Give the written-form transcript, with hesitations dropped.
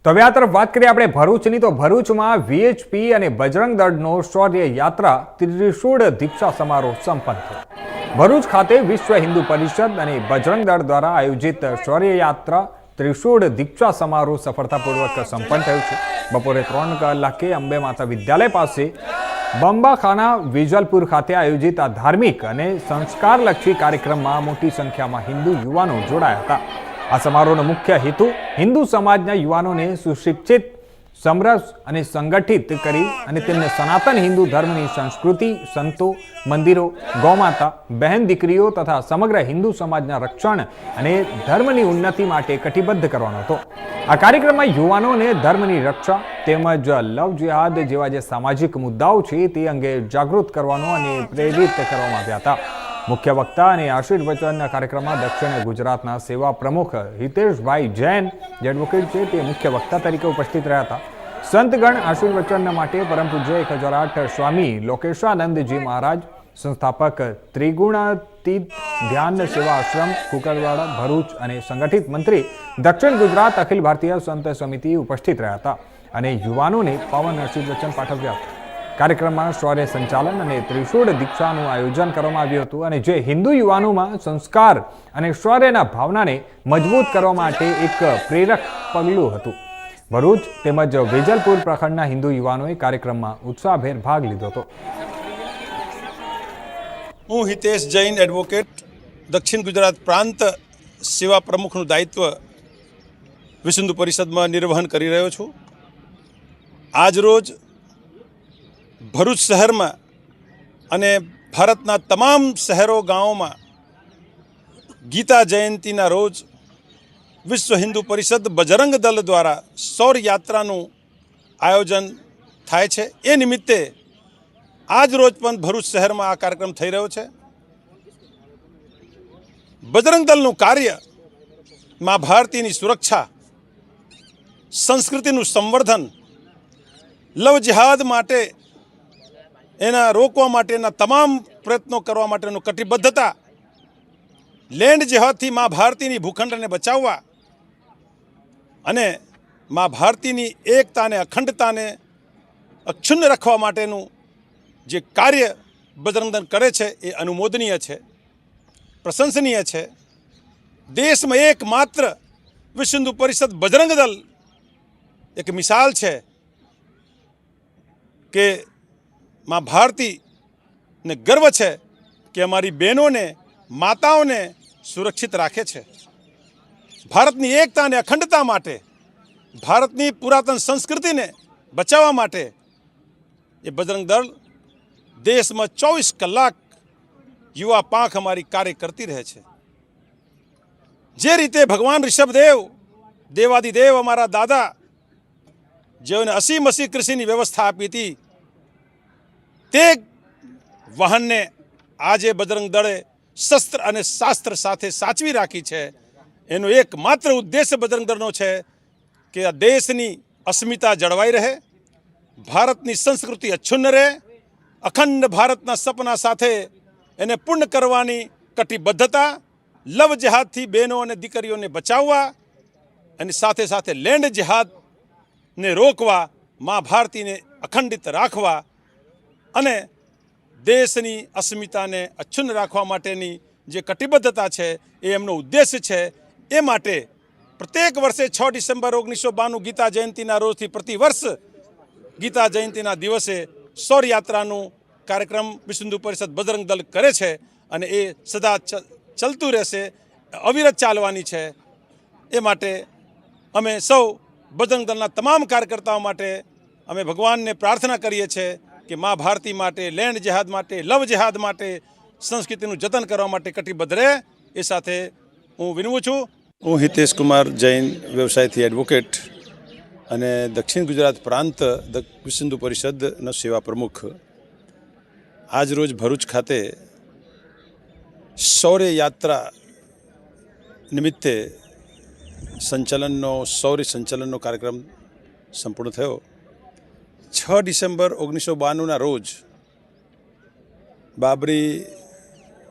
તો હવે આ તરફ વાત કરીએ આપણે ભરૂચની, તો ભરૂચમાં વીએચપી અને બજરંગ દળનો શૌર્ય યાત્રા ત્રિશૂળ દીક્ષા સમારોહ સંપન્ન થયો. ભરૂચ ખાતે વિશ્વ હિન્દુ પરિષદ અને બજરંગ દળ દ્વારા આયોજિત શૌર્ય યાત્રા ત્રિશૂળ દીક્ષા સમારોહ સફળતાપૂર્વક સંપન્ન થયો છે. બપોરે 3 કલાકે અંબે માતા વિદ્યાલય પાસે બંબાખાના વિજલપુર ખાતે આયોજિત આ ધાર્મિક અને સંસ્કારલક્ષી કાર્યક્રમમાં મોટી સંખ્યામાં હિન્દુ યુવાનો જોડાયા હતા. આ સમારોહનો મુખ્ય હેતુ હિન્દુ સમાજના યુવાનોને સુશિક્ષિત, સમરસ અને સંગઠિત કરી અને તેમને સનાતન હિન્દુ ધર્મની સંસ્કૃતિ, સંતો, મંદિરો, ગૌમાતા, બહેન દીકરીઓ તથા સમગ્ર હિન્દુ સમાજના રક્ષણ અને ધર્મની ઉન્નતિ માટે કટિબદ્ધ કરવાનો હતો. આ કાર્યક્રમમાં યુવાનોને ધર્મની રક્ષા તેમજ લવ જિહાદ જેવા જે સામાજિક મુદ્દાઓ છે તે અંગે જાગૃત કરવાનો અને પ્રેરિત કરવામાં આવ્યા હતા. મુખ્ય વક્તા અને આશીર્વચનના કાર્યક્રમમાં દક્ષિણ ગુજરાતના સેવા પ્રમુખ હિતેશભાઈ જૈન જે એડવોકેટ છે તે મુખ્ય વક્તા તરીકે ઉપસ્થિત રહ્યા હતા. સંતગણ આશીર્વચન માટે પરમ પૂજ્ય 1008 સ્વામી લોકેશાનંદજી મહારાજ, સંસ્થાપક ત્રિગુણાતીત ધ્યાન સેવા આશ્રમ કુકરવાડા ભરૂચ અને સંગઠિત મંત્રી દક્ષિણ ગુજરાત અખિલ ભારતીય સંત સમિતિ ઉપસ્થિત રહ્યા હતા અને યુવાનોને પાવન આશીર્વચન પાઠવ્યા હતા. કાર્યક્રમમાં શૌર્ય સંચાલન અને ત્રિશૂળ દીક્ષાનું આયોજન કરવામાં આવ્યું હતું અને જે હિન્દુ યુવાનોમાં સંસ્કાર અને શૌર્યના ભાવનાને મજબૂત કરવા માટે એક પ્રેરક પગલું હતું. ભરૂચ તેમજ વેજલપુર પ્રખંડના હિન્દુ યુવાનોએ કાર્યક્રમમાં ઉત્સાહભેર ભાગ લીધો હતો. હું હિતેશ જૈન એડવોકેટ દક્ષિણ ગુજરાત પ્રાંત સેવા પ્રમુખનું દાયિત્વ વિશ્વ હિન્દુ પરિષદમાં નિર્વહન કરી રહ્યો છું. આજરોજ ભરૂચ શહેરમાં અને ભારતના તમામ શહેરો ગામોમાં ગીતા જયંતિના રોજ વિશ્વ હિન્દુ પરિષદ બજરંગ દળ દ્વારા શૌર્ય યાત્રાનું આયોજન થાય છે. એ નિમિત્તે આજ રોજ પણ ભરૂચ શહેરમાં આ કાર્યક્રમ થઈ રહ્યો છે. બજરંગ દળનું કાર્ય મા ભારતીની સુરક્ષા, સંસ્કૃતિનું સંવર્ધન, લવ જિહાદ માટે એના રોકવા માટેના તમામ પ્રયત્નો કરવા માટેનું કટિબદ્ધતા, લેન્ડ જેહાદથી મા ભારતીની ભૂખંડને બચાવવા અને મા ભારતીની એકતા અને અખંડતાને અક્ષુન્ન રાખવા માટેનું જે કાર્ય બજરંગ દળ કરે છે એ અનુમોદનીય છે, પ્રશંસનીય છે. દેશમાં એકમાત્ર વિશ્વ હિન્દુ પરિષદ બજરંગ દળ એક મિસાલ છે કે મા ભારતીને ગર્વ છે કે અમારી બહેનોને, માતાઓને સુરક્ષિત રાખે છે. ભારતની એકતા અને અખંડતા માટે, ભારતની પુરાતન સંસ્કૃતિને બચાવવા માટે એ બજરંગ દળ દેશમાં 24 કલાક યુવા પાંખ અમારી કાર્ય કરતી રહે છે. જે રીતે ભગવાન ઋષભદેવ, દેવાદિદેવ અમારા દાદા, જેઓને અસીમ કૃષિની વ્યવસ્થા આપી હતી, તે વાહનને આજે બજરંગ દળે શસ્ત્ર અને શાસ્ત્ર સાથે સાચવી રાખી છે. એનો એકમાત્ર ઉદ્દેશ્ય બજરંગ દળનો છે કે આ દેશની અસ્મિતા જળવાઈ રહે, ભારતની સંસ્કૃતિ અક્ષુન્ન રહે, અખંડ ભારતના સપના સાથે એને પૂર્ણ કરવાની કટિબદ્ધતા, લવ જિહાદથી બહેનો અને દીકરીઓને બચાવવા અને સાથે સાથે લેન્ડ જિહાદને રોકવા, મા ભારતીને અખંડિત રાખવા અને દેશની અસ્મિતાને અક્ષુન્ન રાખવા માટેની જે કટિબદ્ધતા છે એ એમનો ઉદ્દેશ્ય છે. એ માટે પ્રત્યેક વર્ષે 6 ડિસેમ્બર 1992 ગીતા જયંતિના રોજથી પ્રતિવર્ષ ગીતા જયંતિના દિવસે શૌર્ય યાત્રાનું કાર્યક્રમ વિશ્વ હિન્દુ પરિષદ બજરંગ દળ કરે છે અને એ સદા ચાલતું રહેશે, અવિરત ચાલવાની છે. એ માટે અમે સૌ બજરંગ દળના તમામ કાર્યકર્તાઓ માટે અમે ભગવાનને પ્રાર્થના કરીએ છીએ કે મા ભારતી માટે, લેન્ડ જિહાદ માટે, લવ જિહાદ માટે, સંસ્કૃતિનું જતન કરવા માટે કટિબદ્ધ રહે. એ સાથે હું વિનવું છું. હું હિતેશ કુમાર જૈન, વ્યવસાયથી એડવોકેટ અને દક્ષિણ ગુજરાત પ્રાંત વિશ્વ હિન્દુ પરિષદનો સેવા પ્રમુખ. આજ રોજ ભરૂચ ખાતે શૌર્ય યાત્રા નિમિત્તે શૌર્ય સંચલનનો કાર્યક્રમ સંપૂર્ણ થયો. 6 ડિસેમ્બર 1992ના રોજ બાબરી